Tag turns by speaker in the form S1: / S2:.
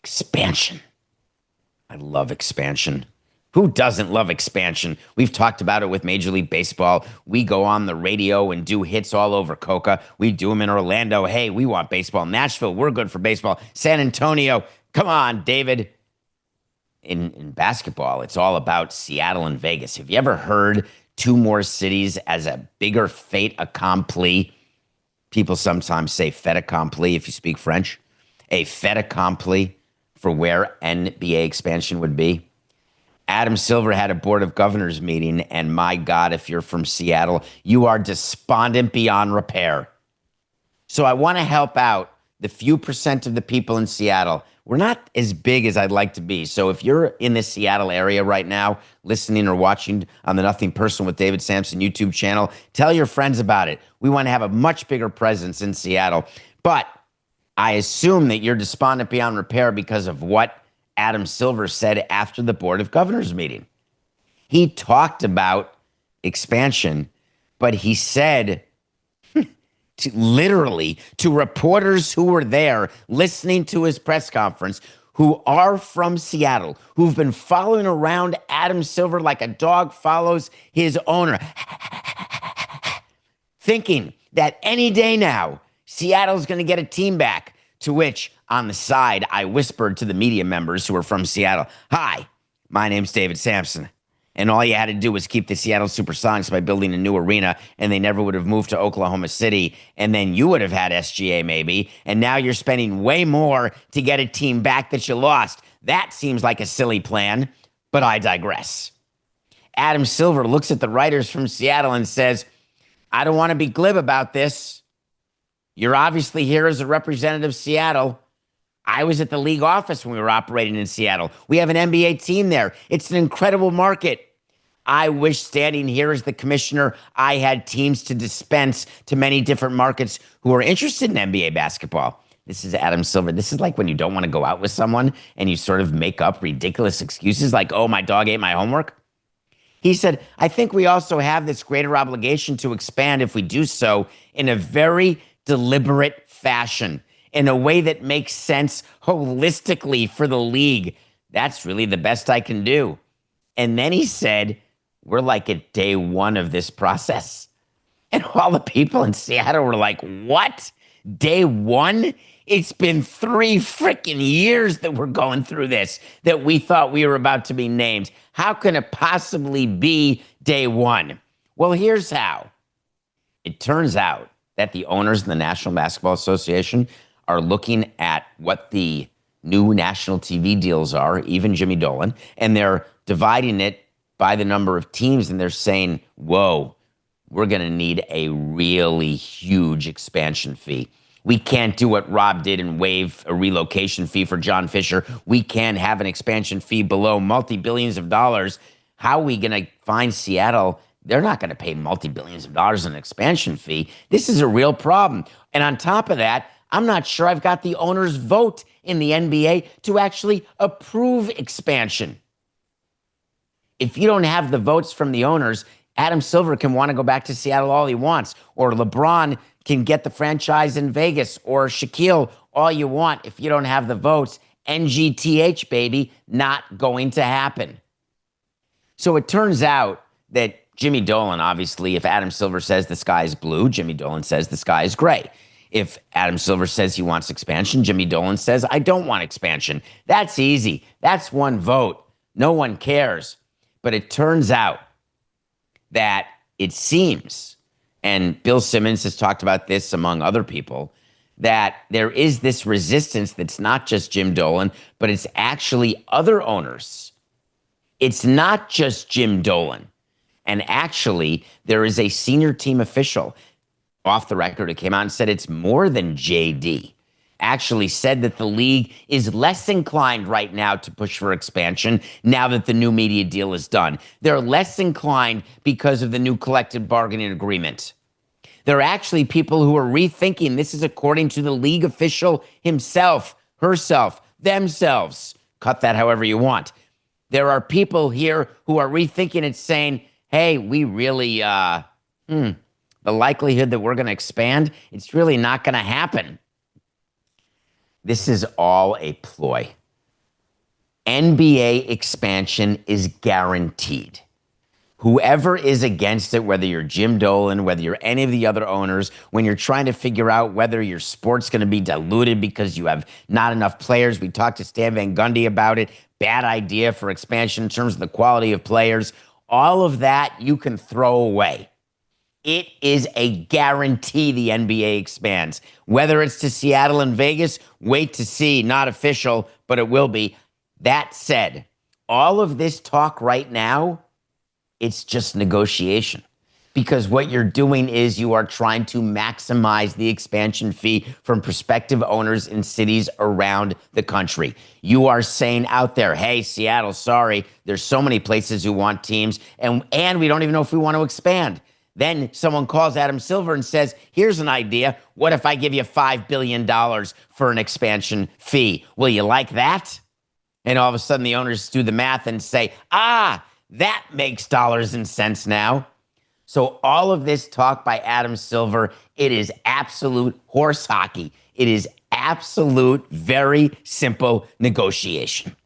S1: Expansion. I love expansion. Who doesn't love expansion? We've talked about it with Major League Baseball. We go on the radio and do hits all over Coca. We do them in Orlando. Hey, we want baseball. Nashville, we're good for baseball. San Antonio, come on, David. In basketball, it's all about Seattle and Vegas. Have you ever heard two more cities as a bigger fait accompli? People sometimes say fait accompli if you speak French. A fait accompli for where NBA expansion would be. Adam Silver had a Board of Governors meeting, and my God, if you're from Seattle, you are despondent beyond repair. So I want to help out the few percent of the people in Seattle. We're not as big as I'd like to be. So if you're in the Seattle area right now, listening or watching on the Nothing Personal with David Samson YouTube channel, tell your friends about it. We want to have a much bigger presence in Seattle. But I assume that you're despondent beyond repair because of what Adam Silver said after the Board of Governors meeting. He talked about expansion, but he said literally to reporters who were there listening to his press conference, who are from Seattle, who've been following around Adam Silver like a dog follows his owner, thinking that any day now, Seattle's going to get a team back. To which, on the side, I whispered to the media members who are from Seattle, "Hi, my name's David Samson. And all you had to do was keep the Seattle Supersonics by building a new arena, and they never would have moved to Oklahoma City. And then you would have had SGA maybe. And now you're spending way more to get a team back that you lost. That seems like a silly plan, but I digress." Adam Silver looks at the writers from Seattle and says, "I don't want to be glib about this. You're obviously here as a representative of Seattle. I was at the league office when we were operating in Seattle. We have an NBA team there. It's an incredible market. I wish standing here as the commissioner, I had teams to dispense to many different markets who are interested in NBA basketball." This is Adam Silver. This is like when you don't want to go out with someone and you sort of make up ridiculous excuses like, "Oh, my dog ate my homework." He said, "I think we also have this greater obligation to expand if we do so in a very deliberate fashion, in a way that makes sense holistically for the league. That's really the best I can do." And then he said, "We're like at day one of this process." And all the people in Seattle were like, "What? Day one? It's been 3 freaking years that we're going through this, that we thought we were about to be named. How can it possibly be day one?" Well, here's how. It turns out that the owners of the National Basketball Association are looking at what the new national TV deals are, even Jimmy Dolan, and they're dividing it by the number of teams, and they're saying, whoa, we're going to need a really huge expansion fee. We can't do what Rob did and waive a relocation fee for John Fisher. We can't have an expansion fee below multi-billions of dollars. How are we going to find Seattle? They're not going to pay multi-billions of dollars in an expansion fee. This is a real problem. And on top of that, I'm not sure I've got the owners' vote in the NBA to actually approve expansion. If you don't have the votes from the owners, Adam Silver can want to go back to Seattle all he wants, or LeBron can get the franchise in Vegas, or Shaquille, all you want. If you don't have the votes, NGTH, baby, not going to happen. So it turns out that Jimmy Dolan, obviously, if Adam Silver says the sky is blue, Jimmy Dolan says the sky is gray. If Adam Silver says he wants expansion, Jimmy Dolan says, I don't want expansion. That's easy. That's one vote. No one cares. But it turns out that it seems, and Bill Simmons has talked about this among other people, that there is this resistance that's not just Jim Dolan, but it's actually other owners. It's not just Jim Dolan. And actually, there is a senior team official off the record who came out and said it's more than JD. Actually said that the league is less inclined right now to push for expansion now that the new media deal is done. They're less inclined because of the new collective bargaining agreement. There are actually people who are rethinking. This is according to the league official himself, herself, themselves. Cut that however you want. There are people here who are rethinking it, saying, hey, we really, the likelihood that we're going to expand, it's really not going to happen. This is all a ploy. NBA expansion is guaranteed. Whoever is against it, whether you're Jim Dolan, whether you're any of the other owners, when you're trying to figure out whether your sport's going to be diluted because you have not enough players, we talked to Stan Van Gundy about it, bad idea for expansion in terms of the quality of players. All of that you can throw away. It is a guarantee the NBA expands. Whether it's to Seattle and Vegas, wait to see, not official, but it will be. That said, all of this talk right now, it's just negotiation, because what you're doing is you are trying to maximize the expansion fee from prospective owners in cities around the country. You are saying out there, hey, Seattle, sorry, there's so many places who want teams, and we don't even know if we want to expand. Then someone calls Adam Silver and says, here's an idea. What if I give you $5 billion for an expansion fee? Will you like that? And all of a sudden the owners do the math and say, that makes dollars and cents now. So all of this talk by Adam Silver, it is absolute horse hockey. It is absolute, very simple negotiation.